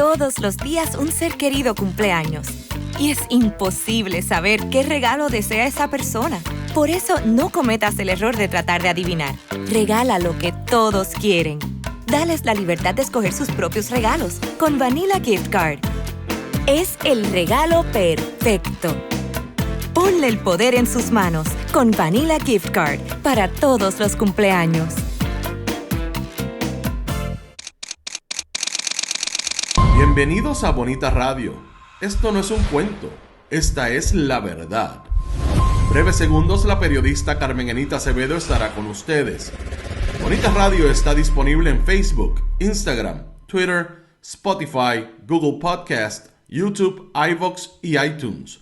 Todos los días un ser querido cumpleaños. Y es imposible saber qué regalo desea esa persona. Por eso no cometas el error de tratar de adivinar. Regala lo que todos quieren. Dales la libertad de escoger sus propios regalos con Vanilla Gift Card. Es el regalo perfecto. Ponle el poder en sus manos con Vanilla Gift Card para todos los cumpleaños. Bienvenidos a Bonita Radio. Esto no es un cuento, esta es la verdad. En breves segundos, la periodista Carmen Enita Acevedo estará con ustedes. Bonita Radio está disponible en Facebook, Instagram, Twitter, Spotify, Google Podcast, YouTube, iVoox y iTunes.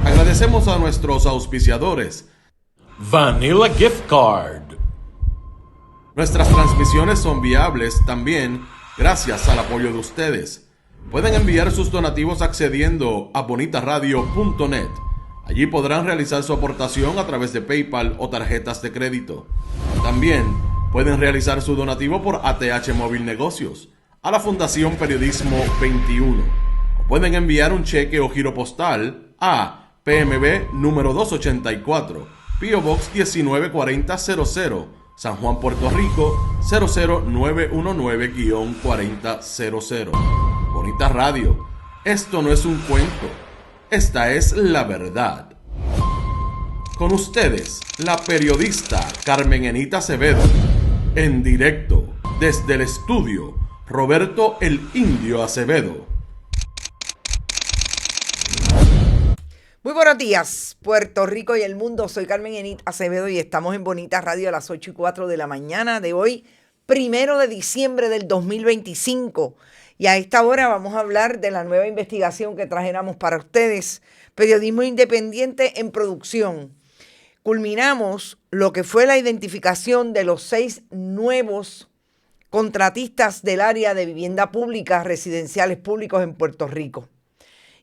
Agradecemos a nuestros auspiciadores. Vanilla Gift Card. Nuestras transmisiones son viables también gracias al apoyo de ustedes. Pueden enviar sus donativos accediendo a bonitaradio.net. Allí podrán realizar su aportación a través de PayPal o tarjetas de crédito. También pueden realizar su donativo por ATH Móvil Negocios a la Fundación Periodismo 21. O pueden enviar un cheque o giro postal a PMB número 284, P.O. Box 194000, San Juan, Puerto Rico 00919-4000. Bonita Radio, esto no es un cuento, esta es la verdad. Con ustedes, la periodista Carmen Enita Acevedo, en directo desde el estudio Roberto el Indio Acevedo. Muy buenos días, Puerto Rico y el mundo. Soy Carmen Enita Acevedo y estamos en Bonita Radio a las 8:04 de la mañana de hoy, 1 de diciembre del 2025. Y a esta hora vamos a hablar de la nueva investigación que trajéramos para ustedes, Periodismo Independiente en Producción. Culminamos lo que fue la identificación de los 6 nuevos contratistas del área de vivienda pública, residenciales públicos en Puerto Rico.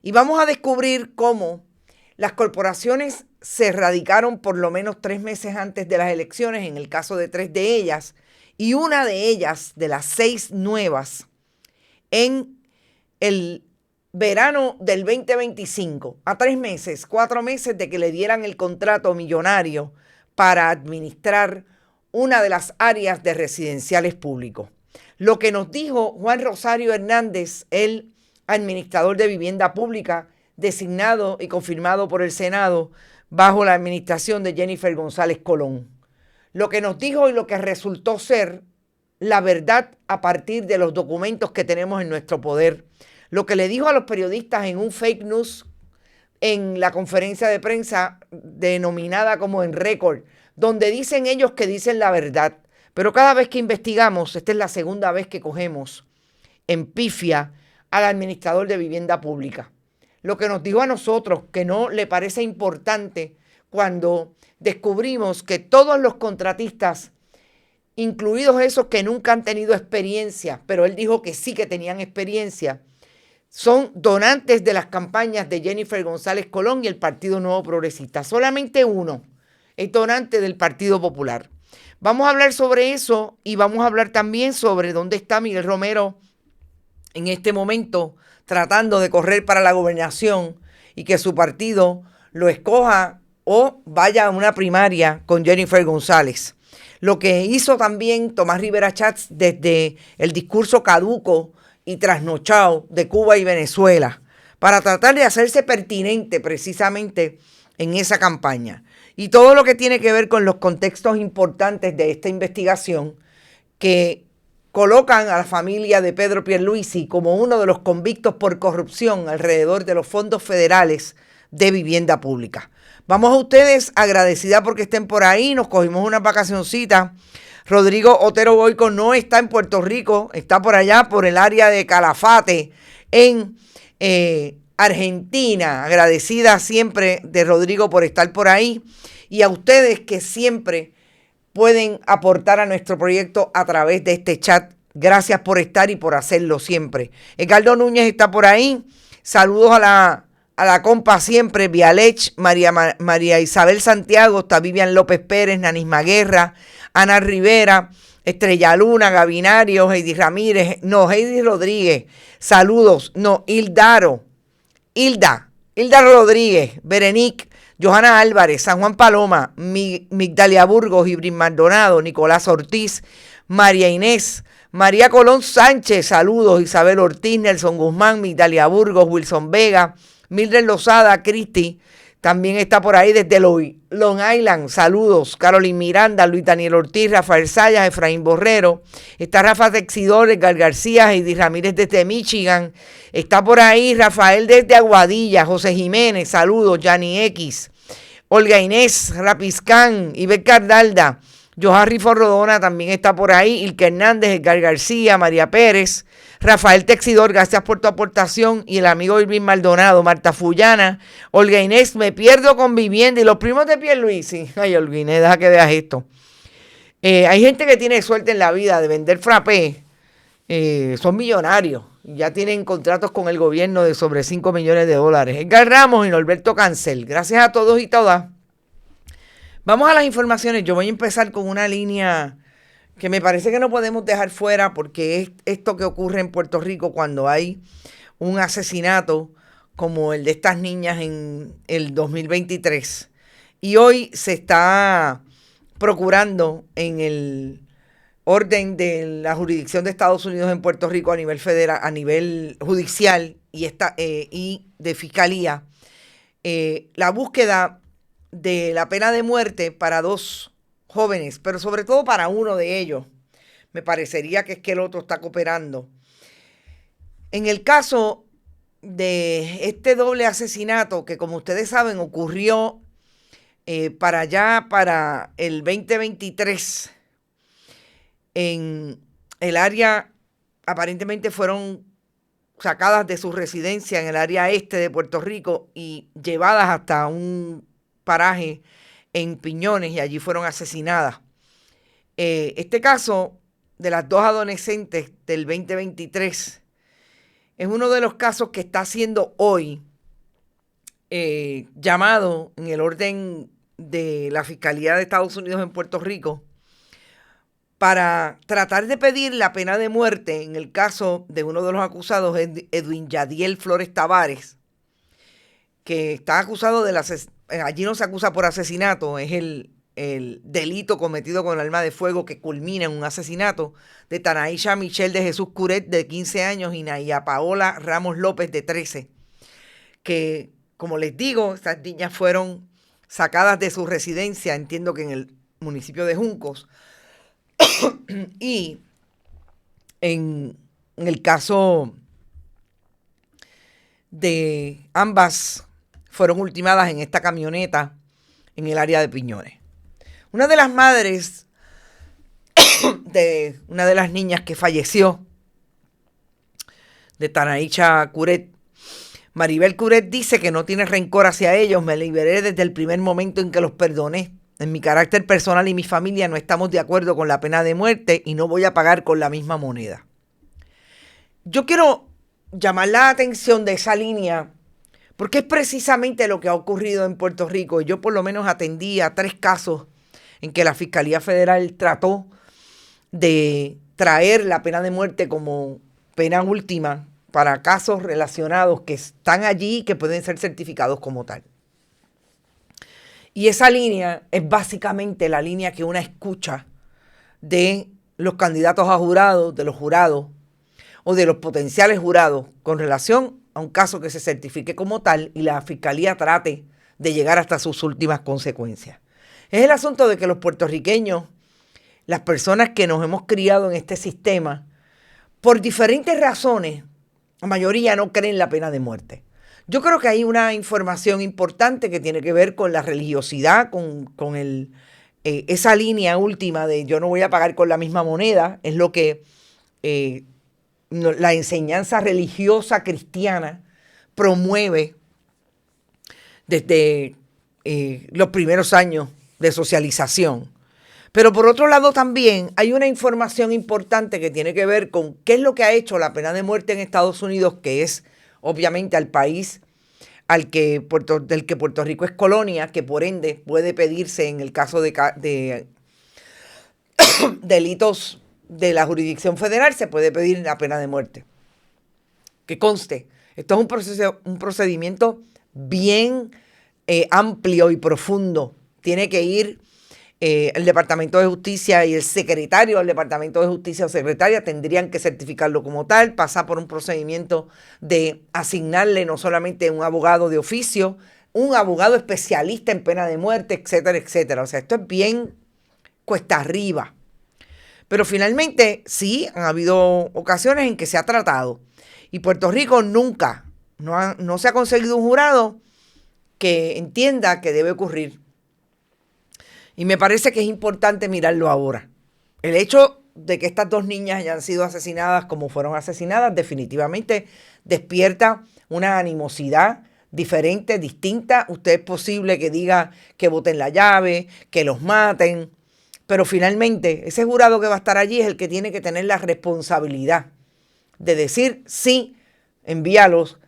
Y vamos a descubrir cómo las corporaciones se erradicaron por lo menos 3 meses antes de las elecciones, en el caso de 3 de ellas, y una de ellas, de las 6 nuevas, en el verano del 2025, a 3 meses, 4 meses de que le dieran el contrato millonario para administrar una de las áreas de residenciales públicos. Lo que nos dijo Juan Rosario Hernández, el administrador de vivienda pública, designado y confirmado por el Senado bajo la administración de Jennifer González Colón. Lo que nos dijo y lo que resultó ser la verdad a partir de los documentos que tenemos en nuestro poder. Lo que le dijo a los periodistas en un fake news en la conferencia de prensa denominada como En Récord, donde dicen ellos que dicen la verdad. Pero cada vez que investigamos, esta es la segunda vez que cogemos en pifia al administrador de vivienda pública. Lo que nos dijo a nosotros que no le parece importante cuando descubrimos que todos los contratistas, incluidos esos que nunca han tenido experiencia, pero él dijo que sí que tenían experiencia, son donantes de las campañas de Jennifer González Colón y el Partido Nuevo Progresista. Solamente uno es donante del Partido Popular. Vamos a hablar sobre eso y vamos a hablar también sobre dónde está Miguel Romero en este momento tratando de correr para la gobernación y que su partido lo escoja o vaya a una primaria con Jennifer González. Lo que hizo también Tomás Rivera Chats desde el discurso caduco y trasnochado de Cuba y Venezuela para tratar de hacerse pertinente precisamente en esa campaña. Y todo lo que tiene que ver con los contextos importantes de esta investigación que colocan a la familia de Pedro Pierluisi como uno de los convictos por corrupción alrededor de los fondos federales de vivienda pública. Vamos a ustedes, agradecida porque estén por ahí, nos cogimos una vacacioncita. Rodrigo Otero Boico no está en Puerto Rico, está por allá, por el área de Calafate, en Argentina. Agradecida siempre de Rodrigo por estar por ahí y a ustedes que siempre pueden aportar a nuestro proyecto a través de este chat. Gracias por estar y por hacerlo siempre. Edgardo Núñez está por ahí. Saludos a la compa siempre, Vialech, María Isabel Santiago, está Vivian López Pérez, Nanisma Guerra, Ana Rivera, Estrella Luna, Gavinario, Heidi Ramírez, no, Heidi Rodríguez, saludos, no, Hilda Rodríguez, Berenique, Johanna Álvarez, San Juan Paloma, Migdalia Burgos, Ibris Maldonado, Nicolás Ortiz, María Inés, María Colón Sánchez, saludos, Isabel Ortiz, Nelson Guzmán, Migdalia Burgos, Wilson Vega, Mildred Lozada, Cristi, también está por ahí desde Long Island, saludos, Carolyn Miranda, Luis Daniel Ortiz, Rafael Sayas, Efraín Borrero, está Rafa Texidor, Edgar García, Heidi Ramírez desde Michigan, está por ahí Rafael desde Aguadilla, José Jiménez, saludos, Yanni X, Olga Inés, Rapiscán, Iber Cardalda, Joharri Forrodona también está por ahí, Ilke Hernández, Edgar García, María Pérez, Rafael Texidor, gracias por tu aportación, y el amigo Irving Maldonado, Marta Fullana, Olga Inés, me pierdo con vivienda, y los primos de Pierluisi, ay Olga Inés, deja que veas esto. Hay gente que tiene suerte en la vida de vender frappé, son millonarios, ya tienen contratos con el gobierno de sobre 5 millones de dólares. Edgar Ramos y Norberto Cancel, gracias a todos y todas. Vamos a las informaciones, yo voy a empezar con una línea que me parece que no podemos dejar fuera, porque es esto que ocurre en Puerto Rico cuando hay un asesinato como el de estas niñas en el 2023. Y hoy se está procurando en el orden de la jurisdicción de Estados Unidos en Puerto Rico a nivel federal, a nivel judicial y de fiscalía, la búsqueda de la pena de muerte para 2 jóvenes, pero sobre todo para uno de ellos. Me parecería que es que el otro está cooperando. En el caso de este doble asesinato, que como ustedes saben ocurrió para el 2023, en el área, aparentemente fueron sacadas de su residencia en el área este de Puerto Rico y llevadas hasta un paraje en Piñones, y allí fueron asesinadas. Este caso de las 2 adolescentes del 2023 es uno de los casos que está siendo hoy llamado en el orden de la Fiscalía de Estados Unidos en Puerto Rico para tratar de pedir la pena de muerte en el caso de uno de los acusados, Edwin Yadiel Flores Tavares, que está acusado de allí no se acusa por asesinato, es el delito cometido con arma de fuego que culmina en un asesinato de Tanaisha Michelle de Jesús Curet, de 15 años, y Naya Paola Ramos López, de 13, que, como les digo, estas niñas fueron sacadas de su residencia, entiendo que en el municipio de Juncos, y en el caso de ambas fueron ultimadas en esta camioneta en el área de Piñones. Una de las madres de una de las niñas que falleció, de Tanaisha Curet, Maribel Curet, dice que no tiene rencor hacia ellos. Me liberé desde el primer momento en que los perdoné. En mi carácter personal y mi familia no estamos de acuerdo con la pena de muerte y no voy a pagar con la misma moneda. Yo quiero llamar la atención de esa línea porque es precisamente lo que ha ocurrido en Puerto Rico. Yo por lo menos atendí a 3 casos en que la Fiscalía Federal trató de traer la pena de muerte como pena última para casos relacionados que están allí y que pueden ser certificados como tal. Y esa línea es básicamente la línea que una escucha de los candidatos a jurados, de los jurados o de los potenciales jurados con relación a un caso que se certifique como tal y la Fiscalía trate de llegar hasta sus últimas consecuencias. Es el asunto de que los puertorriqueños, las personas que nos hemos criado en este sistema, por diferentes razones, la mayoría no creen la pena de muerte. Yo creo que hay una información importante que tiene que ver con la religiosidad, con esa línea última de yo no voy a pagar con la misma moneda, es lo que la enseñanza religiosa cristiana promueve desde los primeros años de socialización. Pero por otro lado también hay una información importante que tiene que ver con qué es lo que ha hecho la pena de muerte en Estados Unidos, que es obviamente al país del que Puerto Rico es colonia, que por ende puede pedirse en el caso de delitos de la jurisdicción federal se puede pedir la pena de muerte. Que conste, esto es un procedimiento bien amplio y profundo. Tiene que ir el Departamento de Justicia y el secretario del Departamento de Justicia o secretaria tendrían que certificarlo como tal, pasar por un procedimiento de asignarle no solamente un abogado de oficio, un abogado especialista en pena de muerte, etcétera, etcétera. O sea, esto es bien cuesta arriba. Pero finalmente sí han habido ocasiones en que se ha tratado. Y Puerto Rico nunca, no se ha conseguido un jurado que entienda que debe ocurrir. Y me parece que es importante mirarlo ahora. El hecho de que estas dos niñas hayan sido asesinadas como fueron asesinadas definitivamente despierta una animosidad diferente, distinta. Usted es posible que diga que boten la llave, que los maten, pero finalmente ese jurado que va a estar allí es el que tiene que tener la responsabilidad de decir sí, envíalos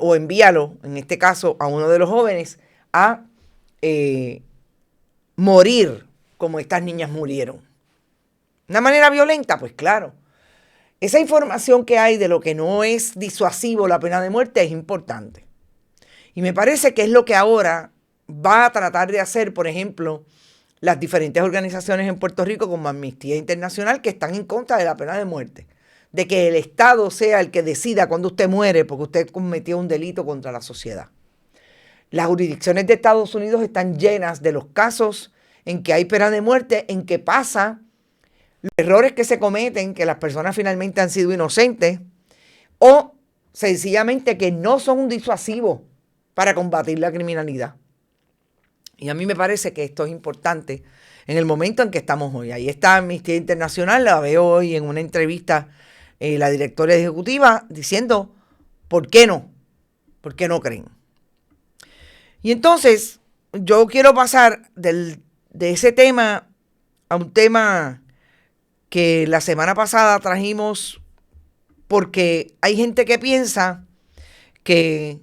o envíalo, en este caso a uno de los jóvenes, a morir como estas niñas murieron. ¿Una manera violenta? Pues claro. Esa información que hay de lo que no es disuasivo la pena de muerte es importante. Y me parece que es lo que ahora va a tratar de hacer, por ejemplo, las diferentes organizaciones en Puerto Rico como Amnistía Internacional que están en contra de la pena de muerte. De que el Estado sea el que decida cuando usted muere porque usted cometió un delito contra la sociedad. Las jurisdicciones de Estados Unidos están llenas de los casos en que hay pena de muerte, en que pasa los errores que se cometen, que las personas finalmente han sido inocentes, o sencillamente que no son un disuasivo para combatir la criminalidad. Y a mí me parece que esto es importante en el momento en que estamos hoy. Ahí está Amnistía Internacional, la veo hoy en una entrevista la directora ejecutiva diciendo, ¿por qué no? ¿Por qué no creen? Y entonces yo quiero pasar de ese tema a un tema que la semana pasada trajimos porque hay gente que piensa que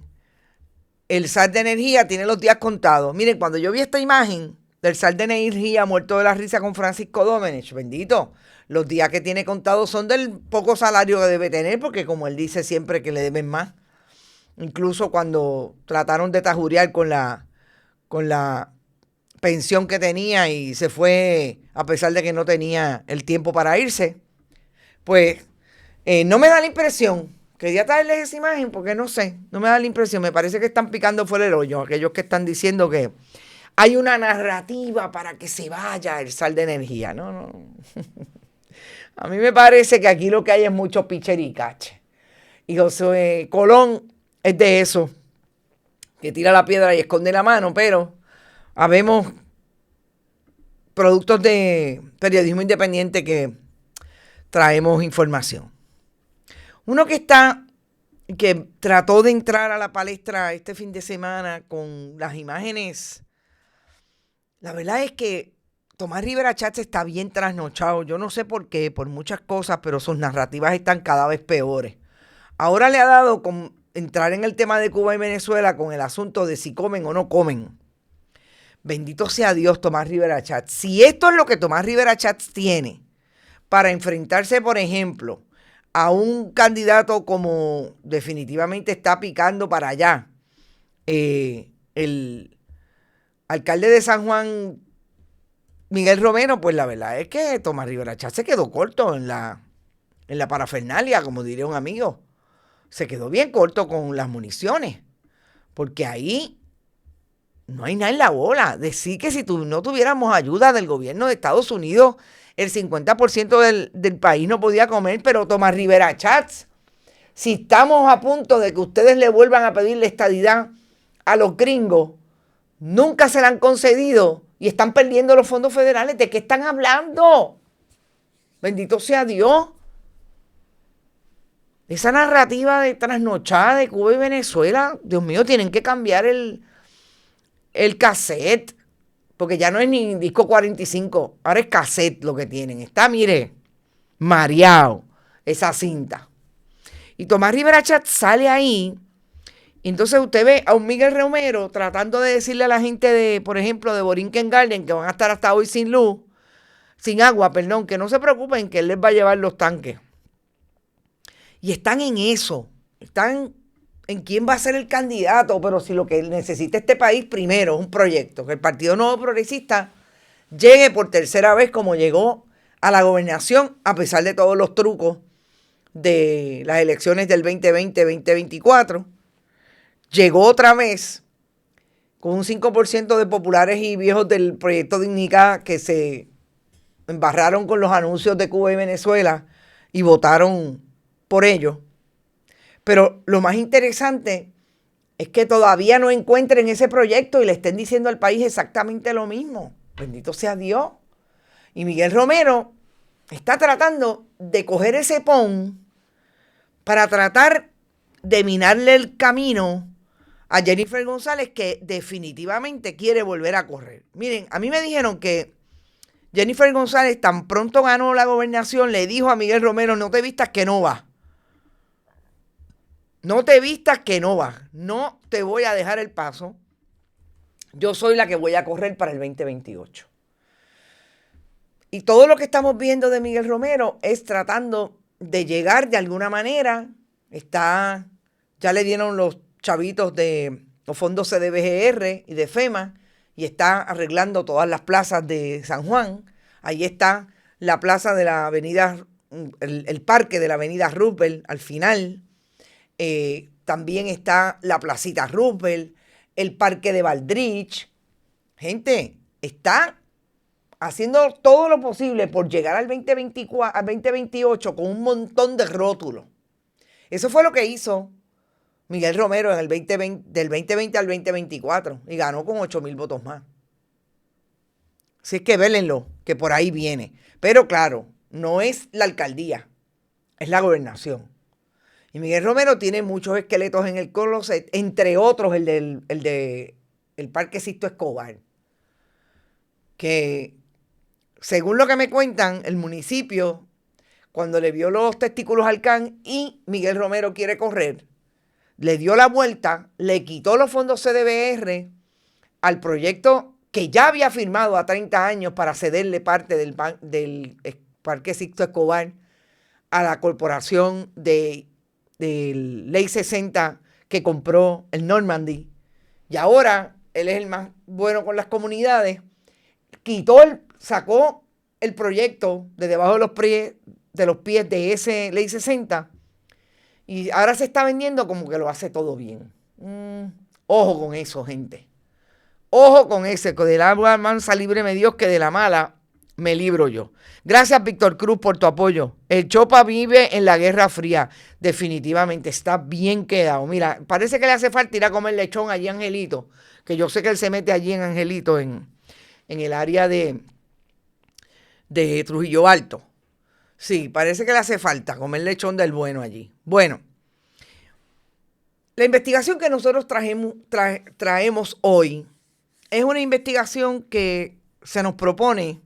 el SAR de energía tiene los días contados. Miren, cuando yo vi esta imagen del SAR de energía muerto de la risa con Francisco Domenech, bendito, los días que tiene contados son del poco salario que debe tener, porque como él dice siempre que le deben más. Incluso cuando trataron de tajurear con la pensión que tenía y se fue a pesar de que no tenía el tiempo para irse, pues no me da la impresión, quería traerles esa imagen porque no sé, no me da la impresión, me parece que están picando fuera el hoyo, aquellos que están diciendo que hay una narrativa para que se vaya el SAR de energía, no. A mí me parece que aquí lo que hay es mucho pichericache. Y José Colón es de eso, que tira la piedra y esconde la mano, pero habemos productos de periodismo independiente que traemos información. Uno que trató de entrar a la palestra este fin de semana con las imágenes, la verdad es que Tomás Rivera Chatz está bien trasnochado. Yo no sé por qué, por muchas cosas, pero sus narrativas están cada vez peores. Ahora le ha dado con entrar en el tema de Cuba y Venezuela con el asunto de si comen o no comen. Bendito sea Dios, Tomás Rivera Chatz. Si esto es lo que Tomás Rivera Chatz tiene para enfrentarse, por ejemplo, a un candidato como definitivamente está picando para allá, el alcalde de San Juan, Miguel Romero, pues la verdad es que Tomás Rivera Chatz se quedó corto en la parafernalia, como diría un amigo. Se quedó bien corto con las municiones, porque ahí no hay nada en la bola. Decir que si no tuviéramos ayuda del gobierno de Estados Unidos, el 50% del país no podía comer, pero Tomás Rivera Chatz, si estamos a punto de que ustedes le vuelvan a pedir la estadidad a los gringos, nunca se la han concedido y están perdiendo los fondos federales. ¿De qué están hablando? Bendito sea Dios. Esa narrativa de trasnochada de Cuba y Venezuela, Dios mío, tienen que cambiar el cassette, porque ya no es ni disco 45, ahora es cassette lo que tienen. Está, mire, mareado esa cinta. Y Tomás Rivera Chatz sale ahí. Entonces usted ve a un Miguel Romero tratando de decirle a la gente de, por ejemplo, de Borinquen Garden, que van a estar hasta hoy sin luz, sin agua, perdón, que no se preocupen que él les va a llevar los tanques. Y están en eso, están en quién va a ser el candidato, pero si lo que necesita este país primero es un proyecto, que el Partido Nuevo Progresista llegue por tercera vez como llegó a la gobernación, a pesar de todos los trucos de las elecciones del 2020-2024, llegó otra vez con un 5% de populares y viejos del Proyecto Dignidad que se embarraron con los anuncios de Cuba y Venezuela y votaron por ellos. Pero lo más interesante es que todavía no encuentren ese proyecto y le estén diciendo al país exactamente lo mismo. Bendito sea Dios. Y Miguel Romero está tratando de coger ese pon para tratar de minarle el camino a Jennifer González, que definitivamente quiere volver a correr. Miren, a mí me dijeron que Jennifer González tan pronto ganó la gobernación, le dijo a Miguel Romero, no te vistas que no va. No te vistas que no vas. No te voy a dejar el paso. Yo soy la que voy a correr para el 2028. Y todo lo que estamos viendo de Miguel Romero es tratando de llegar de alguna manera. Ya le dieron los chavitos de los fondos CDBGR y de FEMA y está arreglando todas las plazas de San Juan. Ahí está la plaza de la avenida, el parque de la avenida Roosevelt al final. También está la placita Roosevelt, el parque de Valdrich. Gente, está haciendo todo lo posible por llegar al 2024, al 2028 con un montón de rótulos. Eso fue lo que hizo Miguel Romero en el 2020, del 2020 al 2024 y ganó con 8,000 votos más. Así es que vélenlo, que por ahí viene. Pero claro, no es la alcaldía, es la gobernación. Y Miguel Romero tiene muchos esqueletos en el closet, entre otros el del Parque Sisto Escobar, que según lo que me cuentan, el municipio, cuando le vio los testículos al can y Miguel Romero quiere correr, le dio la vuelta, le quitó los fondos CDBR al proyecto que ya había firmado a 30 años para cederle parte del Parque Sisto Escobar a la corporación de Ley 60 que compró el Normandy. Y ahora él es el más bueno con las comunidades. Sacó el proyecto de debajo de los pies de ese Ley 60 y ahora se está vendiendo como que lo hace todo bien. Ojo con eso, gente. Ojo con ese, que del agua mansa líbreme Dios, que de la mala me libro yo. Gracias, Víctor Cruz, por tu apoyo. El Chopa vive en la Guerra Fría. Definitivamente, está bien quedado. Mira, parece que le hace falta ir a comer lechón allí a Angelito, que yo sé que él se mete allí en Angelito, en el área de Trujillo Alto. Sí, parece que le hace falta comer lechón del bueno allí. Bueno, la investigación que nosotros traemos hoy es una investigación que se nos propone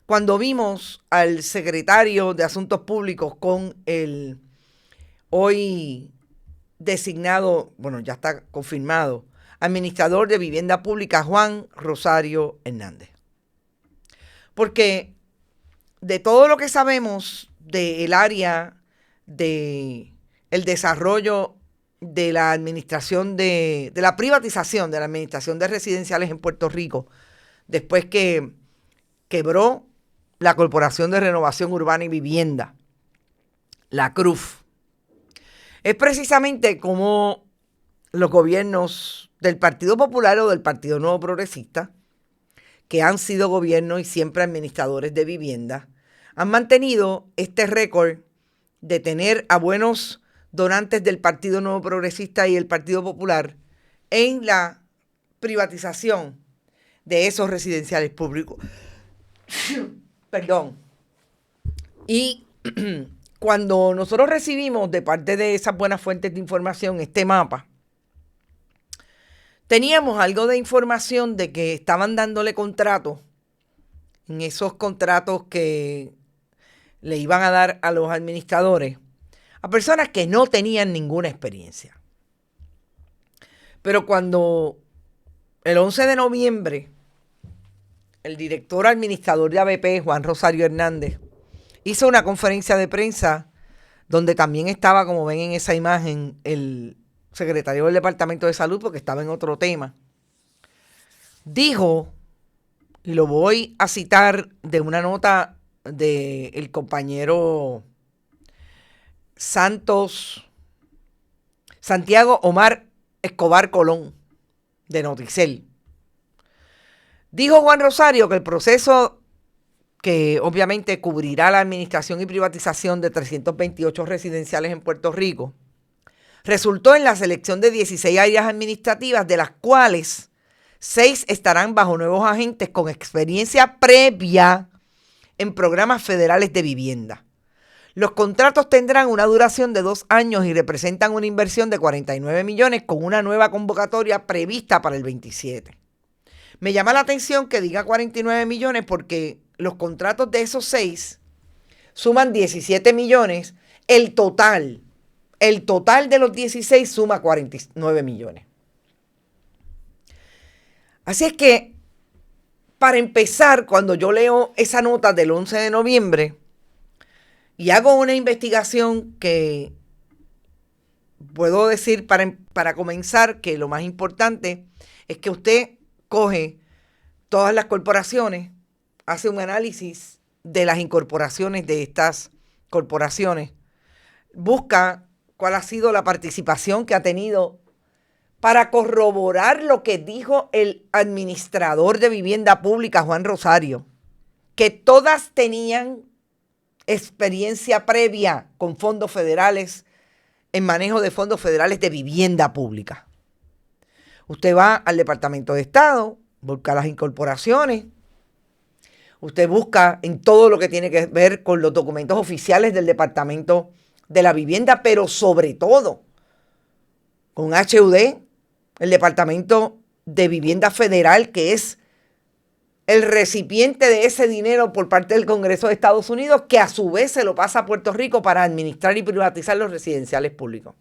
cuando vimos al secretario de Asuntos Públicos con el hoy designado, bueno, ya está confirmado, administrador de Vivienda Pública, Juan Rosario Hernández. Porque de todo lo que sabemos del área del desarrollo de la administración de la privatización de la administración de residenciales en Puerto Rico, después que quebró la Corporación de Renovación Urbana y Vivienda, la CRUF, es precisamente como los gobiernos del Partido Popular o del Partido Nuevo Progresista, que han sido gobiernos y siempre administradores de vivienda, han mantenido este récord de tener a buenos donantes del Partido Nuevo Progresista y el Partido Popular en la privatización de esos residenciales públicos. Perdón. Y cuando nosotros recibimos de parte de esas buenas fuentes de información este mapa, teníamos algo de información de que estaban dándole contratos, en esos contratos que le iban a dar a los administradores, a personas que no tenían ninguna experiencia. Pero cuando el 11 de noviembre el director administrador de ABP, Juan Rosario Hernández, hizo una conferencia de prensa donde también estaba, como ven en esa imagen, el secretario del Departamento de Salud, porque estaba en otro tema. Dijo, y lo voy a citar de una nota del compañero Santiago Omar Escobar Colón, de Noticel. Dijo Juan Rosario que el proceso que obviamente cubrirá la administración y privatización de 328 residenciales en Puerto Rico resultó en la selección de 16 áreas administrativas, de las cuales 6 estarán bajo nuevos agentes con experiencia previa en programas federales de vivienda. Los contratos tendrán una duración de 2 años y representan una inversión de 49 millones con una nueva convocatoria prevista para el 27. Me llama la atención que diga 49 millones porque los contratos de esos 6 suman 17 millones. El total de los 16 suma 49 millones. Así es que, para empezar, cuando yo leo esa nota del 11 de noviembre y hago una investigación que puedo decir para comenzar que lo más importante es que usted coge todas las corporaciones, hace un análisis de las incorporaciones de estas corporaciones, busca cuál ha sido la participación que ha tenido para corroborar lo que dijo el administrador de vivienda pública, Juan Rosario, que todas tenían experiencia previa con fondos federales, en manejo de fondos federales de vivienda pública. Usted va al Departamento de Estado, busca las incorporaciones, usted busca en todo lo que tiene que ver con los documentos oficiales del Departamento de la Vivienda, pero sobre todo con HUD, el Departamento de Vivienda Federal, que es el recipiente de ese dinero por parte del Congreso de Estados Unidos, que a su vez se lo pasa a Puerto Rico para administrar y privatizar los residenciales públicos.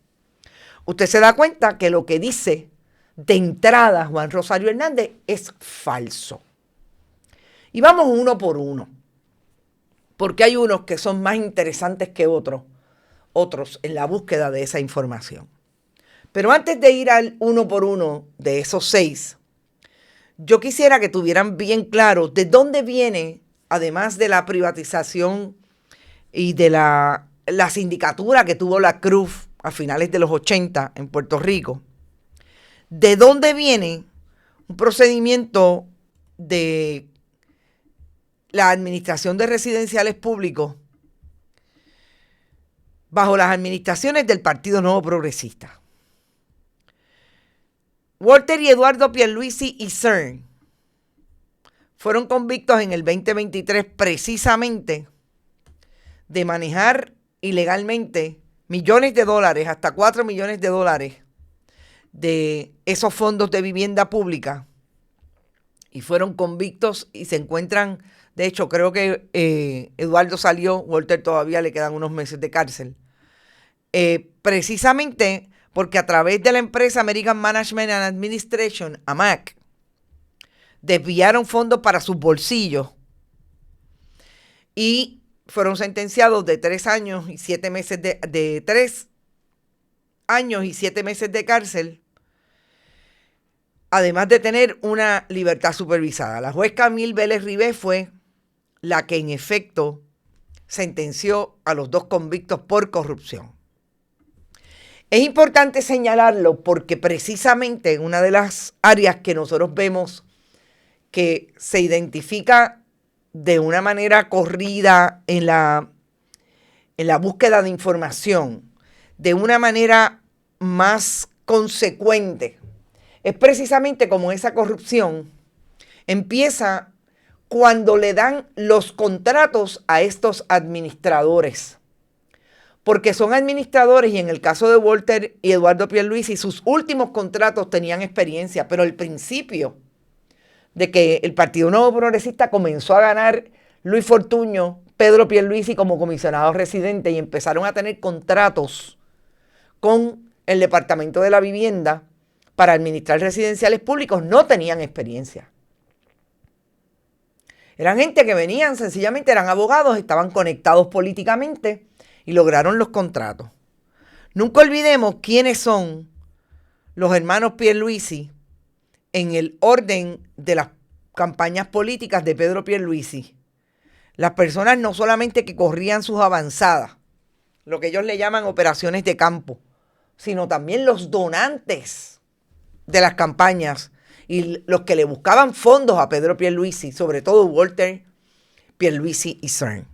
Usted se da cuenta que lo que dice de entrada Juan Rosario Hernández es falso. Y vamos uno por uno, porque hay unos que son más interesantes que otros en la búsqueda de esa información. Pero antes de ir al uno por uno de esos 6, yo quisiera que tuvieran bien claro de dónde viene, además de la privatización y de la sindicatura que tuvo la Cruz a finales de los 80 en Puerto Rico, de dónde viene un procedimiento de la administración de residenciales públicos bajo las administraciones del Partido Nuevo Progresista. Walter y Eduardo Pierluisi y CERN fueron convictos en el 2023 precisamente de manejar ilegalmente millones de dólares, hasta 4 millones de dólares de esos fondos de vivienda pública, y fueron convictos y se encuentran, de hecho creo que Eduardo salió, Walter todavía le quedan unos meses de cárcel, precisamente porque a través de la empresa American Management and Administration, AMAC, desviaron fondos para sus bolsillos y fueron sentenciados de 3 años y 7 meses de 3 años y 7 meses de cárcel, además de tener una libertad supervisada. La juez Camille Vélez Ribé fue la que en efecto sentenció a los 2 convictos por corrupción. Es importante señalarlo porque precisamente una de las áreas que nosotros vemos que se identifica de una manera corrida en la búsqueda de información, de una manera más consecuente, es precisamente como esa corrupción empieza cuando le dan los contratos a estos administradores. Porque son administradores y en el caso de Walter y Eduardo Pierluisi, sus últimos contratos tenían experiencia, pero el principio de que el Partido Nuevo Progresista comenzó a ganar Luis Fortuño, Pedro Pierluisi como comisionado residente y empezaron a tener contratos con el Departamento de la Vivienda para administrar residenciales públicos, no tenían experiencia. Eran gente que venían, sencillamente eran abogados, estaban conectados políticamente y lograron los contratos. Nunca olvidemos quiénes son los hermanos Pierluisi en el orden de las campañas políticas de Pedro Pierluisi. Las personas no solamente que corrían sus avanzadas, lo que ellos le llaman operaciones de campo, sino también los donantes de las campañas y los que le buscaban fondos a Pedro Pierluisi, sobre todo Walter Pierluisi y Stern.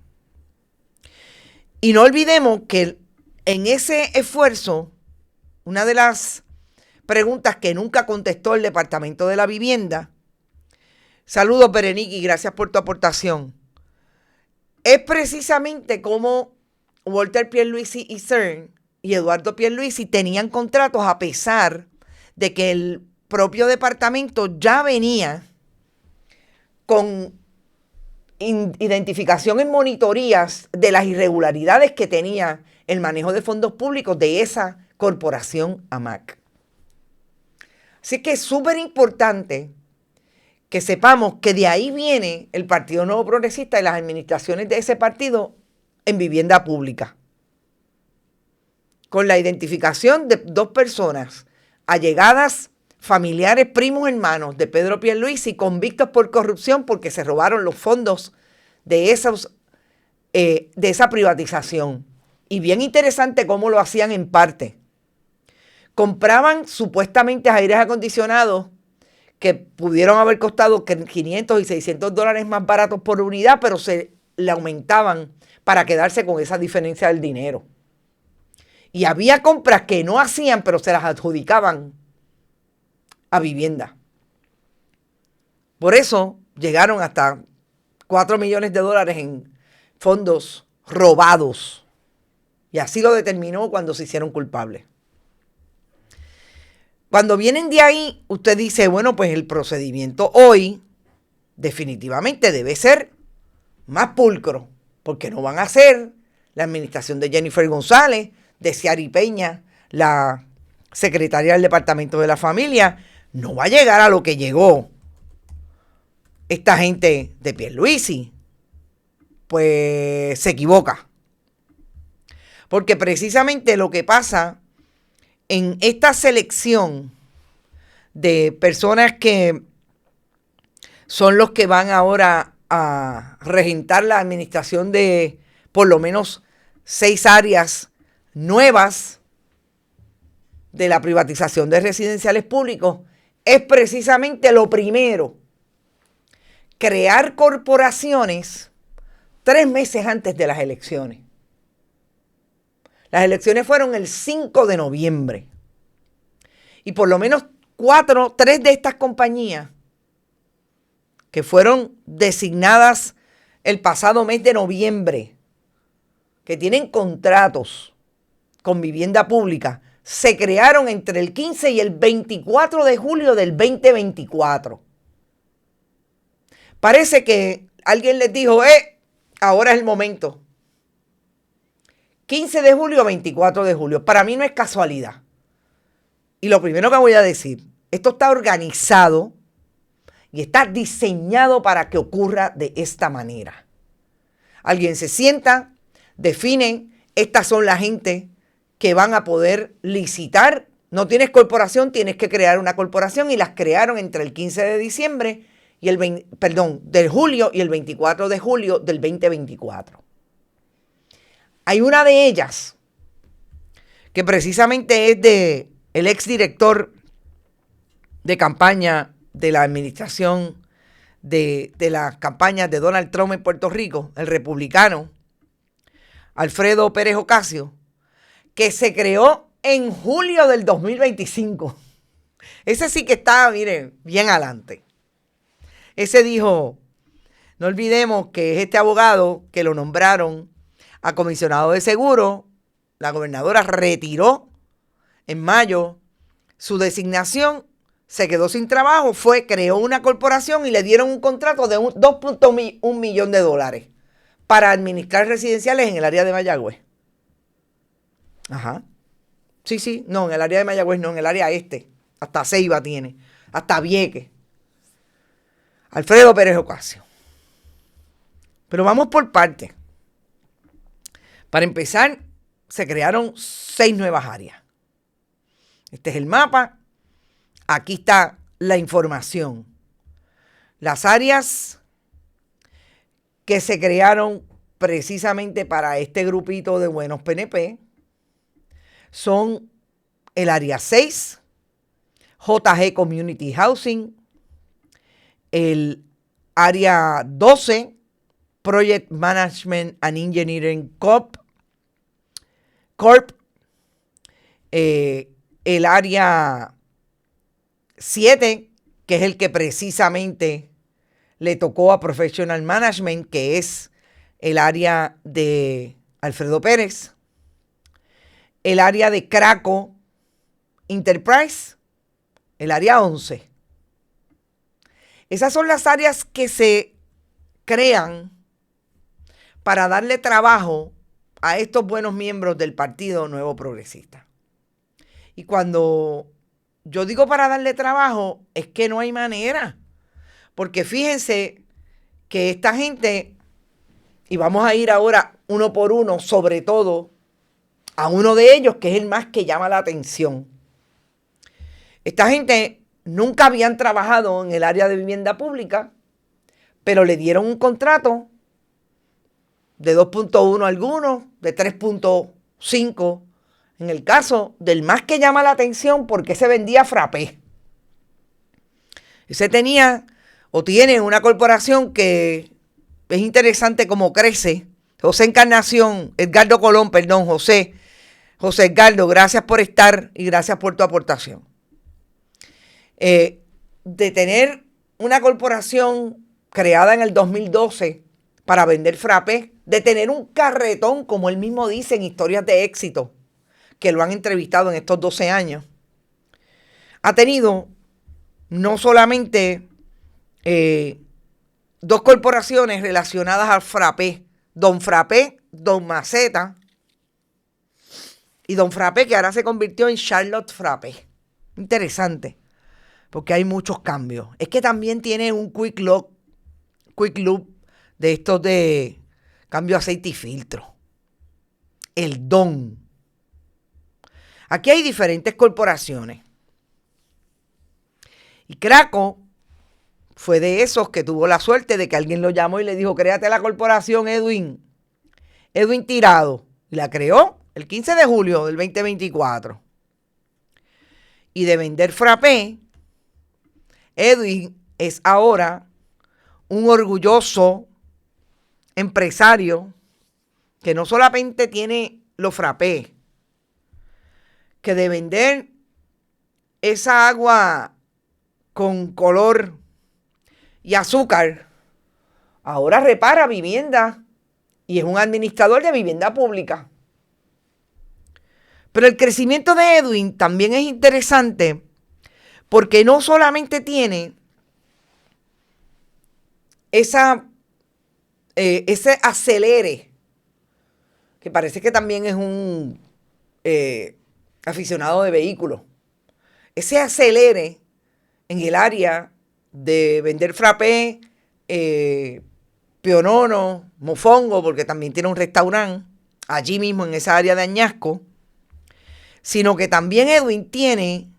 Y no olvidemos que en ese esfuerzo, una de las preguntas que nunca contestó el Departamento de la Vivienda, saludos Berenique, gracias por tu aportación, es precisamente cómo Walter Pierluisi y Stern y Eduardo Pierluisi tenían contratos a pesar de que el propio departamento ya venía con identificación en monitorías de las irregularidades que tenía el manejo de fondos públicos de esa corporación AMAC. Así que es súper importante que sepamos que de ahí viene el Partido Nuevo Progresista y las administraciones de ese partido en vivienda pública. Con la identificación de dos personas allegadas, familiares, primos, hermanos de Pedro Pierluisi, convictos por corrupción porque se robaron los fondos de esa privatización. Y bien interesante cómo lo hacían en parte. Compraban supuestamente aires acondicionados que pudieron haber costado 500 y 600 dólares más baratos por unidad, pero se le aumentaban para quedarse con esa diferencia del dinero. Y había compras que no hacían, pero se las adjudicaban a vivienda. Por eso llegaron hasta 4 millones de dólares en fondos robados. Y así lo determinó cuando se hicieron culpables. Cuando vienen de ahí, usted dice, bueno, pues el procedimiento hoy definitivamente debe ser más pulcro, porque no van a ser la administración de Jennifer González, de Ciari Peña, la secretaria del Departamento de la Familia, no va a llegar a lo que llegó esta gente de Pierluisi. Pues se equivoca. Porque precisamente lo que pasa en esta selección de personas que son los que van ahora a regentar la administración de por lo menos 6 áreas nuevas de la privatización de residenciales públicos, es precisamente lo primero, crear corporaciones 3 meses antes de las elecciones. Las elecciones fueron el 5 de noviembre. Y por lo menos 3 de estas compañías que fueron designadas el pasado mes de noviembre, que tienen contratos con vivienda pública, se crearon entre el 15 y el 24 de julio del 2024. Parece que alguien les dijo, ahora es el momento. 15 de julio, 24 de julio. Para mí no es casualidad. Y lo primero que voy a decir, esto está organizado y está diseñado para que ocurra de esta manera. Alguien se sienta, define, estas son la gente que van a poder licitar. No tienes corporación, tienes que crear una corporación y las crearon entre el 15 de diciembre y del julio y el 24 de julio del 2024. Hay una de ellas que precisamente es de el exdirector de campaña de la administración de las campañas de Donald Trump en Puerto Rico, el republicano Alfredo Pérez Ocasio, que se creó en julio del 2025. Ese sí que está, miren, bien adelante. Ese dijo, no olvidemos que es este abogado que lo nombraron a comisionado de seguro. La gobernadora retiró en mayo su designación, se quedó sin trabajo, creó una corporación y le dieron un contrato de $2.1 millón para administrar residenciales en el área de Mayagüez. Ajá. Sí, no, en el área de Mayagüez no, en el área este. Hasta Ceiba tiene, hasta Vieques. Alfredo Pérez Ocasio. Pero vamos por partes. Para empezar, se crearon 6 nuevas áreas. Este es el mapa. Aquí está la información. Las áreas que se crearon precisamente para este grupito de buenos PNP son el área 6, JG Community Housing, el área 12, Project Management and Engineering Corp, el área 7, que es el que precisamente le tocó a Professional Management, que es el área de Alfredo Pérez, el área de Craco Enterprise, el área 11. Esas son las áreas que se crean para darle trabajo a estos buenos miembros del Partido Nuevo Progresista. Y cuando yo digo para darle trabajo, es que no hay manera. Porque fíjense que esta gente, y vamos a ir ahora uno por uno, sobre todo a uno de ellos, que es el más que llama la atención. Esta gente nunca habían trabajado en el área de vivienda pública, pero le dieron un contrato de 2.1 a algunos, de 3.5, en el caso del más que llama la atención porque se vendía frappé. Ese tenía o tiene una corporación que es interesante cómo crece. José Edgardo, gracias por estar y gracias por tu aportación. De tener una corporación creada en el 2012 para vender frappé, de tener un carretón, como él mismo dice en Historias de Éxito, que lo han entrevistado en estos 12 años, ha tenido no solamente 2 corporaciones relacionadas al frappé, Don Frappé, Don Maceta, y Don Frappé, que ahora se convirtió en Charlotte Frappé. Interesante, porque hay muchos cambios. Es que también tiene un quick loop de estos de cambio de aceite y filtro. El Don. Aquí hay diferentes corporaciones. Y Craco fue de esos que tuvo la suerte de que alguien lo llamó y le dijo, créate la corporación, Edwin Tirado. Y la creó el 15 de julio del 2024. Y de vender frappé, Edwin es ahora un orgulloso empresario que no solamente tiene los frappés, que de vender esa agua con color y azúcar, ahora repara vivienda y es un administrador de vivienda pública. Pero el crecimiento de Edwin también es interesante porque no solamente tiene ese acelere, que parece que también es un aficionado de vehículos, ese acelere en el área de vender frappé, pionono, mofongo, porque también tiene un restaurante allí mismo en esa área de Añasco, sino que también Edwin tiene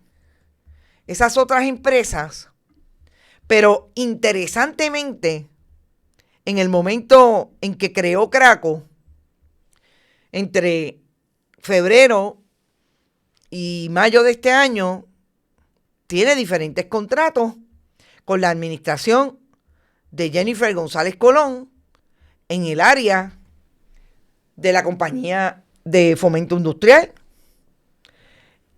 esas otras empresas, pero interesantemente, en el momento en que creó Craco, entre febrero y mayo de este año, tiene diferentes contratos con la administración de Jennifer González Colón en el área de la compañía de fomento industrial,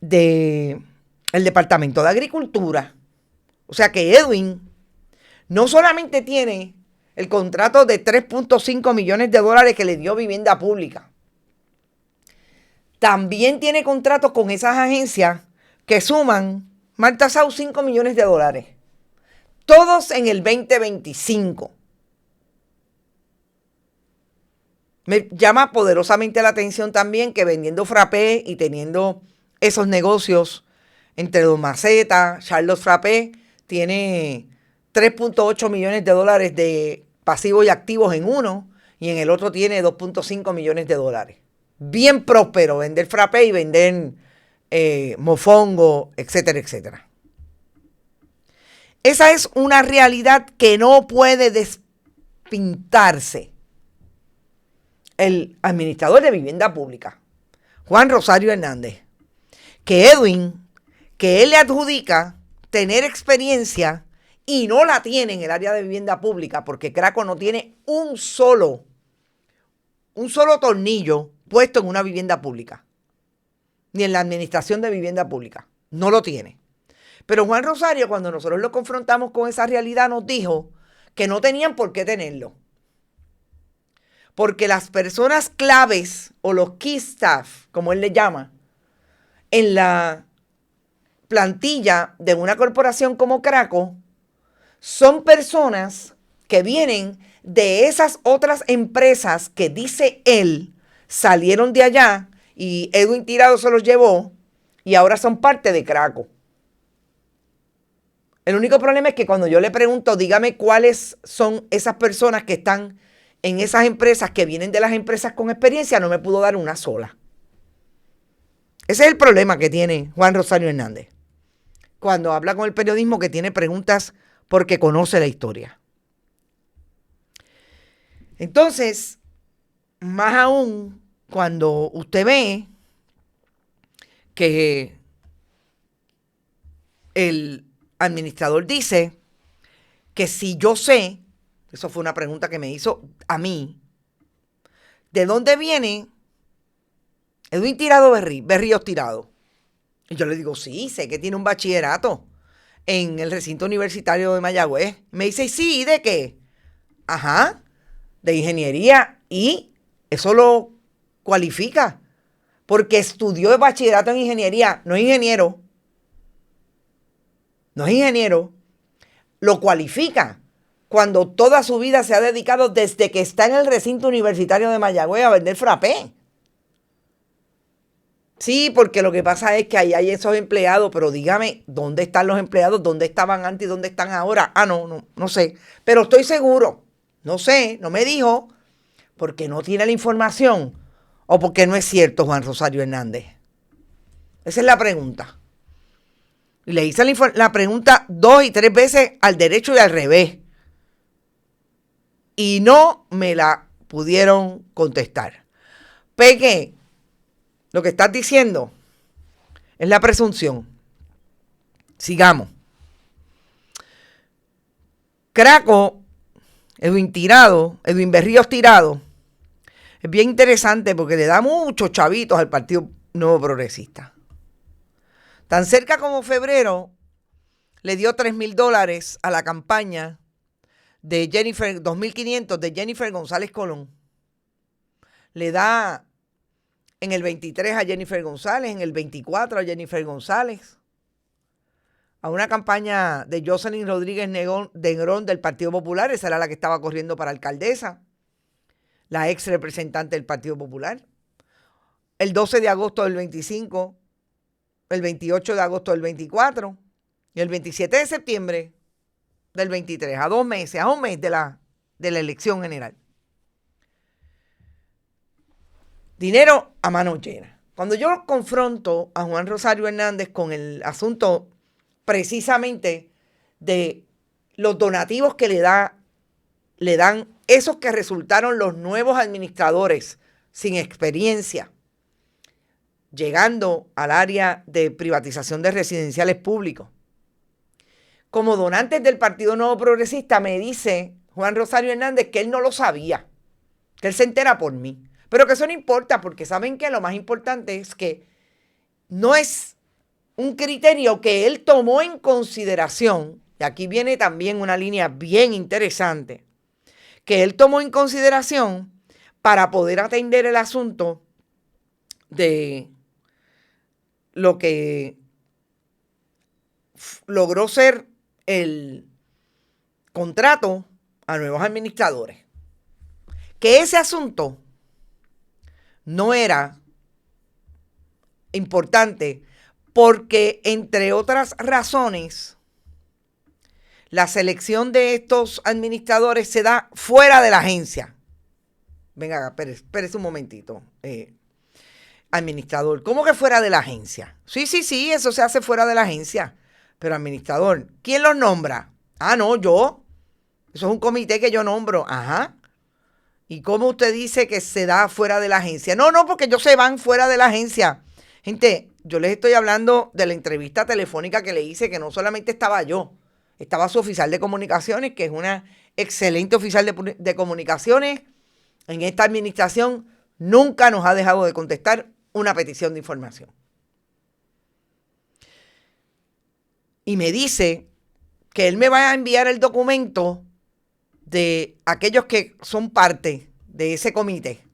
del Departamento de Agricultura. O sea que Edwin no solamente tiene el contrato de 3.5 millones de dólares que le dio Vivienda Pública, también tiene contratos con esas agencias que suman, Marta Sau, 5 millones de dólares. Todos en el 2025. Me llama poderosamente la atención también que vendiendo frappé y teniendo esos negocios entre Don Maceta, Charlotte Frappé, tiene 3.8 millones de dólares de pasivos y activos en uno y en el otro tiene 2.5 millones de dólares. Bien próspero, vender frappé y vender mofongo, etcétera, etcétera. Esa es una realidad que no puede despintarse el administrador de vivienda pública, Juan Rosario Hernández, que Edwin, que él le adjudica tener experiencia y no la tiene en el área de vivienda pública porque Craco no tiene un solo tornillo puesto en una vivienda pública, ni en la administración de vivienda pública. No lo tiene. Pero Juan Rosario, cuando nosotros lo confrontamos con esa realidad, nos dijo que no tenían por qué tenerlo. Porque las personas claves o los key staff, como él le llama, en la plantilla de una corporación como Craco, son personas que vienen de esas otras empresas que dice él salieron de allá y Edwin Tirado se los llevó y ahora son parte de Craco. El único problema es que cuando yo le pregunto, dígame cuáles son esas personas que están en esas empresas que vienen de las empresas con experiencia, no me pudo dar una sola. Ese es el problema que tiene Juan Rosario Hernández cuando habla con el periodismo, que tiene preguntas porque conoce la historia. Entonces, más aún cuando usted ve que el administrador dice que si yo sé, eso fue una pregunta que me hizo a mí, ¿de dónde viene Edwin Tirado Berríos Tirado? Y yo le digo, sí, sé que tiene un bachillerato en el recinto universitario de Mayagüez. Me dice, sí, ¿y de qué? Ajá, de ingeniería, y eso lo cualifica, porque estudió el bachillerato en ingeniería, no es ingeniero. No es ingeniero, lo cualifica cuando toda su vida se ha dedicado desde que está en el recinto universitario de Mayagüez a vender frappé. Sí, porque lo que pasa es que ahí hay esos empleados, pero dígame, ¿dónde están los empleados? ¿Dónde estaban antes y dónde están ahora? No sé, pero estoy seguro, no sé, no me dijo, porque no tiene la información o porque no es cierto, Juan Rosario Hernández. Esa es la pregunta. Y le hice la pregunta 2 y 3 veces al derecho y al revés. Y no me la pudieron contestar. Peque, lo que estás diciendo es la presunción. Sigamos. Craco, Edwin Berríos Tirado, es bien interesante porque le da muchos chavitos al Partido Nuevo Progresista. Tan cerca como febrero, le dio $3,000 a la campaña de Jennifer, 2.500 de Jennifer González Colón. Le da en el 23 a Jennifer González, en el 24 a Jennifer González. A una campaña de Jocelyn Rodríguez Negrón del Partido Popular, esa era la que estaba corriendo para alcaldesa, la ex representante del Partido Popular. El 12 de agosto del 25, el 28 de agosto del 24 y el 27 de septiembre del 23, a un mes de la elección general. Dinero a mano llena. Cuando yo confronto a Juan Rosario Hernández con el asunto precisamente de los donativos que le dan esos que resultaron los nuevos administradores sin experiencia, llegando al área de privatización de residenciales públicos. Como donantes del Partido Nuevo Progresista, me dice Juan Rosario Hernández que él no lo sabía, que él se entera por mí. Pero que eso no importa, porque saben que lo más importante es que no es un criterio que él tomó en consideración, y aquí viene también una línea bien interesante, que él tomó en consideración para poder atender el asunto de lo que logró ser el contrato a nuevos administradores. Que ese asunto no era importante porque, entre otras razones, la selección de estos administradores se da fuera de la agencia. Venga, espérese un momentito. Administrador, ¿cómo que fuera de la agencia? Sí, eso se hace fuera de la agencia. Pero administrador, ¿quién los nombra? Ah, no, yo. Eso es un comité que yo nombro. Ajá. ¿Y cómo usted dice que se da fuera de la agencia? No, porque ellos se van fuera de la agencia. Gente, yo les estoy hablando de la entrevista telefónica que le hice, que no solamente estaba yo, estaba su oficial de comunicaciones, que es una excelente oficial de comunicaciones. En esta administración nunca nos ha dejado de contestar una petición de información. Y me dice que él me va a enviar el documento de aquellos que son parte de ese comité.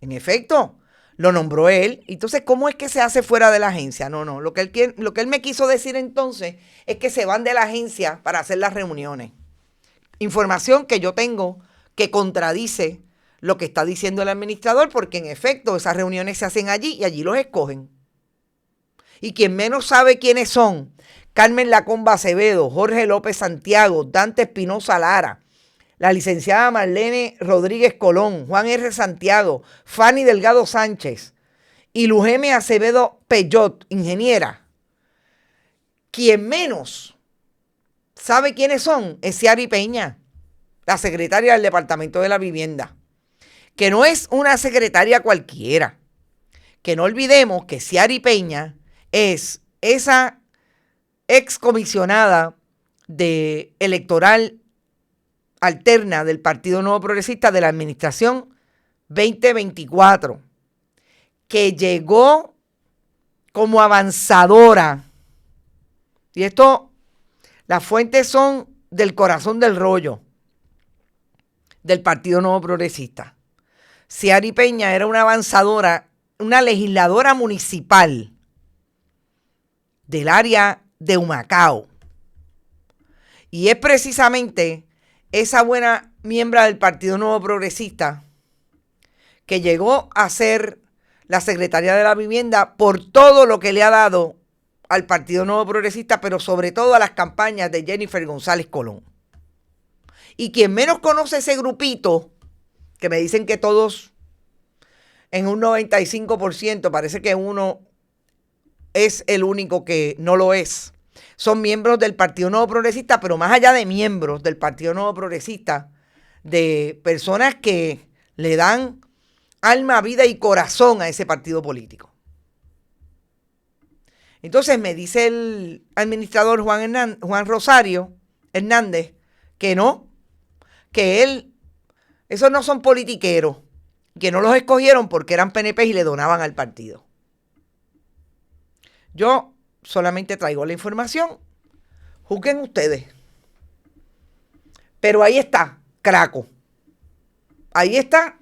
En efecto, lo nombró él. Entonces, ¿cómo es que se hace fuera de la agencia? No, lo que él me quiso decir entonces es que se van de la agencia para hacer las reuniones. Información que yo tengo que contradice lo que está diciendo el administrador, porque en efecto esas reuniones se hacen allí y allí los escogen. Y quien menos sabe quiénes son: Carmen Lacomba Acevedo, Jorge López Santiago, Dante Espinosa Lara, la licenciada Marlene Rodríguez Colón, Juan R. Santiago, Fanny Delgado Sánchez y Lujeme Acevedo Peyot, ingeniera. Quien menos sabe quiénes son es Ciari Peña, la secretaria del Departamento de la Vivienda, que no es una secretaria cualquiera. Que no olvidemos que Ciari Peña es esa excomisionada electoral alterna del Partido Nuevo Progresista de la administración 2024, que llegó como avanzadora. Y esto, las fuentes son del corazón del rollo del Partido Nuevo Progresista. Ciari Peña era una avanzadora, una legisladora municipal del área de Humacao. Y es precisamente esa buena miembro del Partido Nuevo Progresista que llegó a ser la secretaria de la Vivienda por todo lo que le ha dado al Partido Nuevo Progresista, pero sobre todo a las campañas de Jennifer González Colón. Y quien menos conoce ese grupito, que me dicen que todos en un 95%, parece que uno es el único que no lo es, son miembros del Partido Nuevo Progresista, pero más allá de miembros del Partido Nuevo Progresista, de personas que le dan alma, vida y corazón a ese partido político. Entonces me dice el administrador Juan Rosario Hernández que no, que esos no son politiqueros, que no los escogieron porque eran PNP y le donaban al partido. Yo solamente traigo la información, juzguen ustedes. Pero ahí está, Craco. Ahí está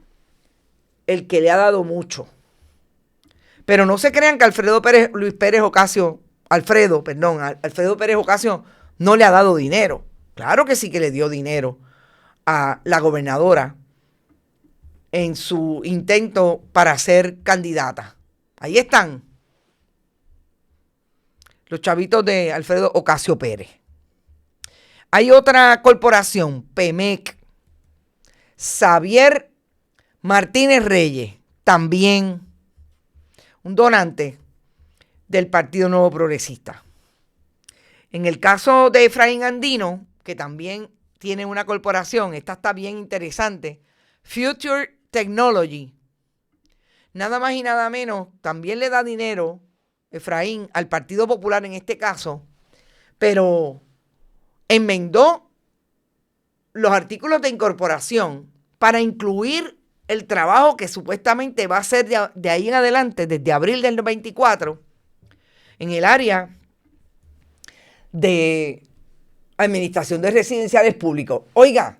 el que le ha dado mucho. Pero no se crean que Alfredo Pérez Ocasio no le ha dado dinero. Claro que sí que le dio dinero a la gobernadora en su intento para ser candidata. Ahí están los chavitos de Alfredo Ocasio Pérez. Hay otra corporación, Pemec, Xavier Martínez Reyes, también un donante del Partido Nuevo Progresista. En el caso de Efraín Andino, que también tiene una corporación, esta está bien interesante, Future Technology, nada más y nada menos, también le da dinero Efraín al Partido Popular en este caso, pero enmendó los artículos de incorporación para incluir el trabajo que supuestamente va a ser de ahí en adelante, desde abril del 24, en el área de administración de residenciales públicos. Oiga,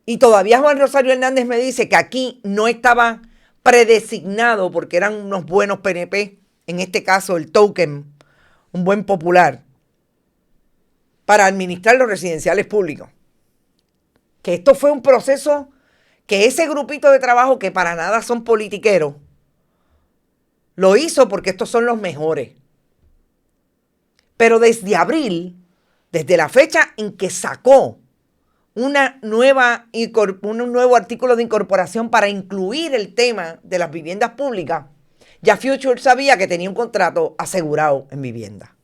y todavía Juan Rosario Hernández me dice que aquí no estaba predesignado porque eran unos buenos PNP, en este caso el Token, un buen popular, para administrar los residenciales públicos. Que esto fue un proceso que ese grupito de trabajo, que para nada son politiqueros, lo hizo porque estos son los mejores. Pero desde abril desde la fecha en que sacó un nuevo artículo de incorporación para incluir el tema de las viviendas públicas, ya Future sabía que tenía un contrato asegurado en vivienda.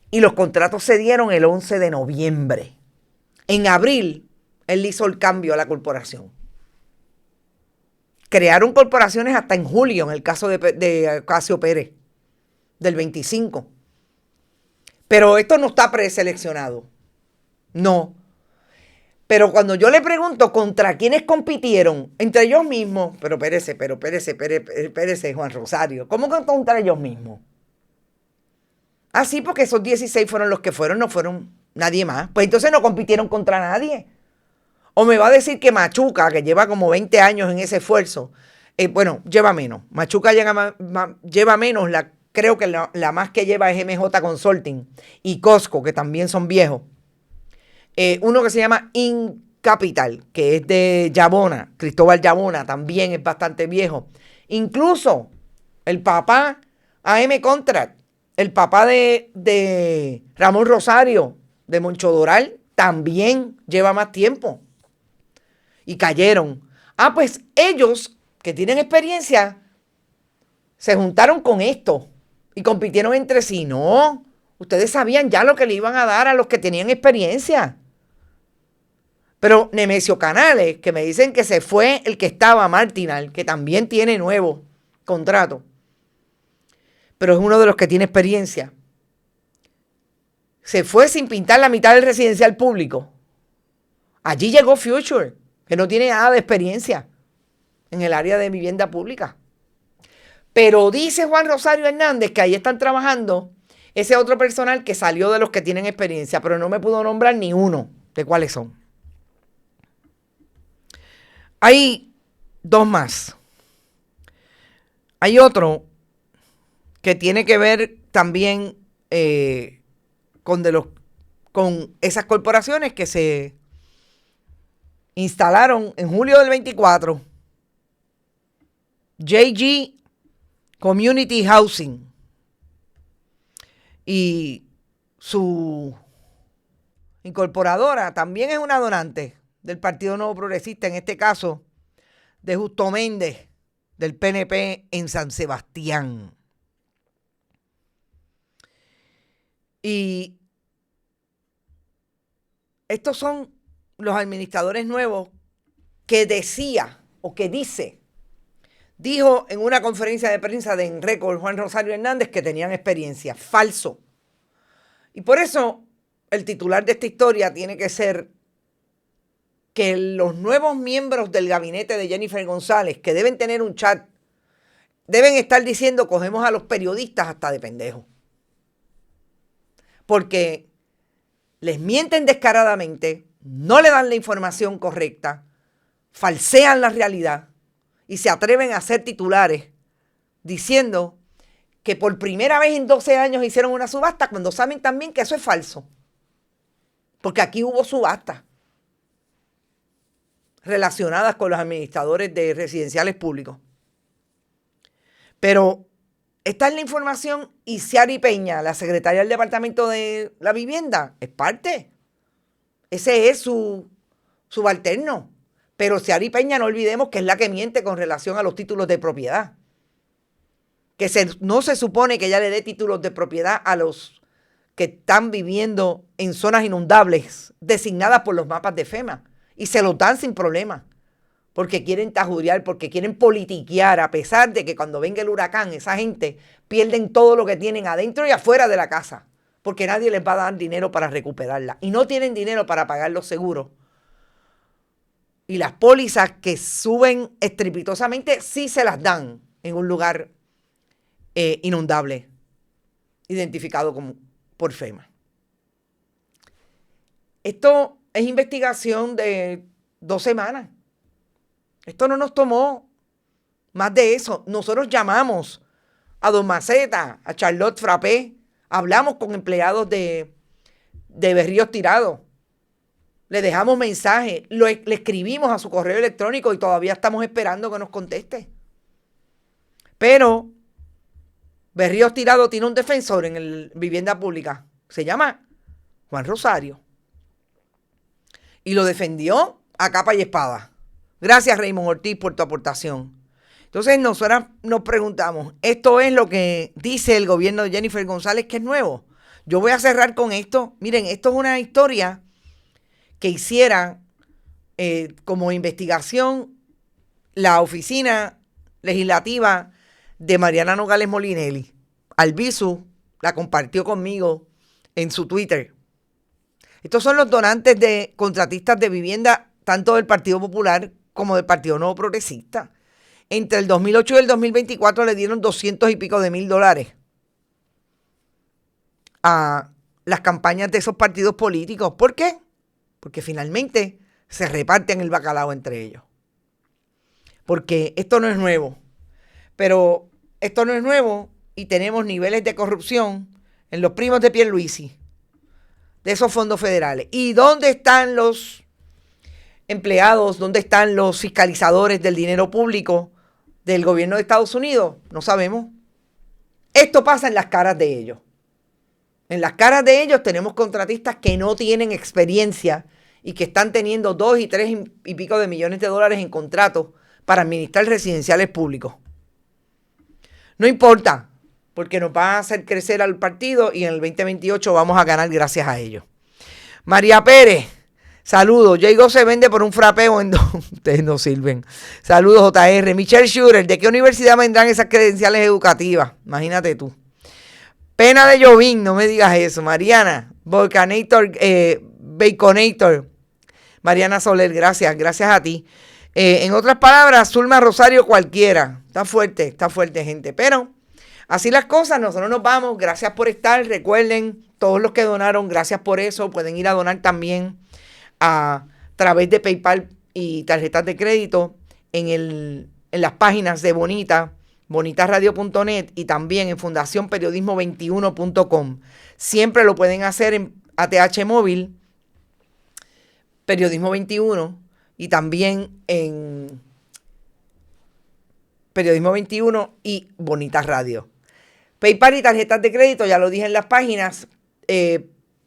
Y los contratos se dieron el 11 de noviembre. En abril, él hizo el cambio a la corporación. Crearon corporaciones hasta en julio, en el caso de Casio Pérez, del 25. Pero esto no está preseleccionado. No. Pero cuando yo le pregunto contra quiénes compitieron, entre ellos mismos, pero espérese, Juan Rosario, ¿cómo que contra ellos mismos? Ah, sí, porque esos 16 fueron los que fueron, no fueron nadie más. Pues entonces no compitieron contra nadie. O me va a decir que Machuca, que lleva como 20 años en ese esfuerzo, lleva menos. Machuca lleva menos, creo que la más que lleva es MJ Consulting y Costco, que también son viejos. Uno que se llama InCapital, que es de Yabona, Cristóbal Yabona, también es bastante viejo. Incluso el papá, AM Contract, el papá de Ramón Rosario, de Moncho Doral, también lleva más tiempo. Y cayeron. Ah, pues ellos, que tienen experiencia, se juntaron con esto y compitieron entre sí. No, ustedes sabían ya lo que le iban a dar a los que tenían experiencia. Pero Nemesio Canales, que me dicen que se fue el que estaba, Martinal, que también tiene nuevo contrato, pero es uno de los que tiene experiencia, se fue sin pintar la mitad del residencial público. Allí llegó Future, que no tiene nada de experiencia en el área de vivienda pública. Pero dice Juan Rosario Hernández que ahí están trabajando ese otro personal que salió de los que tienen experiencia, pero no me pudo nombrar ni uno de cuáles son. Hay dos más. Hay otro que tiene que ver también con esas corporaciones que se instalaron en julio del 24. JG Community Housing. Y su incorporadora también es una donante del Partido Nuevo Progresista, en este caso de Justo Méndez, del PNP en San Sebastián. Y estos son los administradores nuevos que dijo en una conferencia de prensa de Enrecord Juan Rosario Hernández que tenían experiencia. Falso. Y por eso el titular de esta historia tiene que ser que los nuevos miembros del gabinete de Jennifer González, que deben tener un chat, deben estar diciendo: cogemos a los periodistas hasta de pendejos. Porque les mienten descaradamente, no le dan la información correcta, falsean la realidad y se atreven a hacer titulares diciendo que por primera vez en 12 años hicieron una subasta, cuando saben también que eso es falso. Porque aquí hubo subastas relacionadas con los administradores de residenciales públicos. Pero esta es la información y Ciari Peña, la secretaria del Departamento de la Vivienda, es parte. Ese es su subalterno. Pero Ciari Peña, no olvidemos que es la que miente con relación a los títulos de propiedad. Que no se supone que ella le dé títulos de propiedad a los que están viviendo en zonas inundables designadas por los mapas de FEMA. Y se los dan sin problema. Porque quieren tajurear, porque quieren politiquear, a pesar de que cuando venga el huracán, esa gente pierden todo lo que tienen adentro y afuera de la casa. Porque nadie les va a dar dinero para recuperarla. Y no tienen dinero para pagar los seguros. Y las pólizas que suben estrepitosamente sí se las dan en un lugar inundable, identificado por FEMA. Esto es investigación de 2 semanas. Esto no nos tomó más de eso. Nosotros llamamos a Don Maceta, a Charlotte Frappé, hablamos con empleados de Berríos Tirados, le dejamos mensajes, le escribimos a su correo electrónico y todavía estamos esperando que nos conteste. Pero Berríos Tirado tiene un defensor en el Vivienda Pública, Se llama Juan Rosario. Y lo defendió a capa y espada. Gracias, Raymond Ortiz, por tu aportación. Entonces, nosotros nos preguntamos, ¿esto es lo que dice el gobierno de Jennifer González que es nuevo? Yo voy a cerrar con esto. Miren, esto es una historia que hiciera como investigación la oficina legislativa de Mariana Nogales Molinelli. Albizu la compartió conmigo en su Twitter. Estos son los donantes de contratistas de vivienda, tanto del Partido Popular como del Partido Nuevo Progresista. Entre el 2008 y el 2024 le dieron 200 y pico de mil dólares a las campañas de esos partidos políticos. ¿Por qué? Porque finalmente se reparten el bacalao entre ellos. Porque esto no es nuevo. Pero esto no es nuevo y tenemos niveles de corrupción en los primos de Pierluisi, de esos fondos federales. ¿Y dónde están los empleados? ¿Dónde están los fiscalizadores del dinero público del gobierno de Estados Unidos? No sabemos. Esto pasa en las caras de ellos. En las caras de ellos tenemos contratistas que no tienen experiencia y que están teniendo 2 y 3 y pico de millones de dólares en contratos para administrar residenciales públicos. No importa, porque nos va a hacer crecer al partido y en el 2028 vamos a ganar gracias a ellos. María Pérez, saludos. Jago se vende por un frapeo en ustedes no sirven. Saludos, JR. Michelle Schurer, ¿de qué universidad vendrán esas credenciales educativas? Imagínate tú. Pena de Jovín, no me digas eso. Mariana, Volcanator, Baconator. Mariana Soler, gracias a ti. En otras palabras, Zulma Rosario cualquiera. Está fuerte, gente. Pero así las cosas, nosotros nos vamos. Gracias por estar. Recuerden, todos los que donaron, gracias por eso. Pueden ir a donar también a través de PayPal y tarjetas de crédito en las páginas de Bonita, bonitasradio.net y también en fundacionperiodismo21.com. Siempre lo pueden hacer en ATH Móvil, Periodismo 21, y también en Periodismo 21 y Bonita Radio. PayPal y tarjetas de crédito, ya lo dije en las páginas,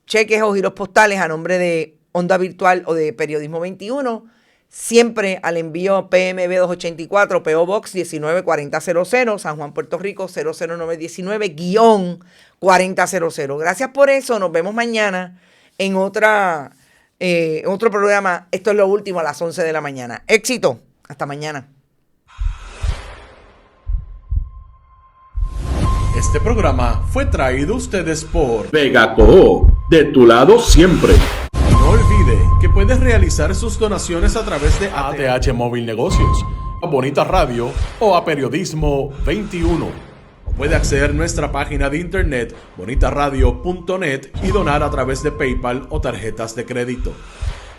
cheques o giros postales a nombre de Onda Virtual o de Periodismo 21, siempre al envío PMB 284, PO Box 194000, San Juan, Puerto Rico 00919-4000. Gracias por eso, nos vemos mañana en otro programa. Esto es lo último a las 11 de la mañana. Éxito, hasta mañana. Este programa fue traído a ustedes por Vega Coop, de tu lado siempre. No olvide que puedes realizar sus donaciones a través de ATH Móvil Negocios, a Bonita Radio o a Periodismo 21. O puede acceder a nuestra página de internet bonitasradio.net y donar a través de PayPal o tarjetas de crédito.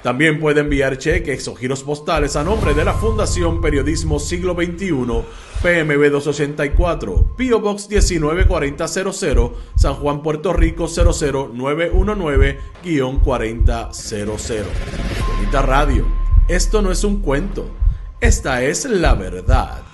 También puede enviar cheques o giros postales a nombre de la Fundación Periodismo Siglo XXI, PMB 284, PO Box 194000, San Juan, Puerto Rico 00919-4000. Bonita Radio, esto no es un cuento, esta es la verdad.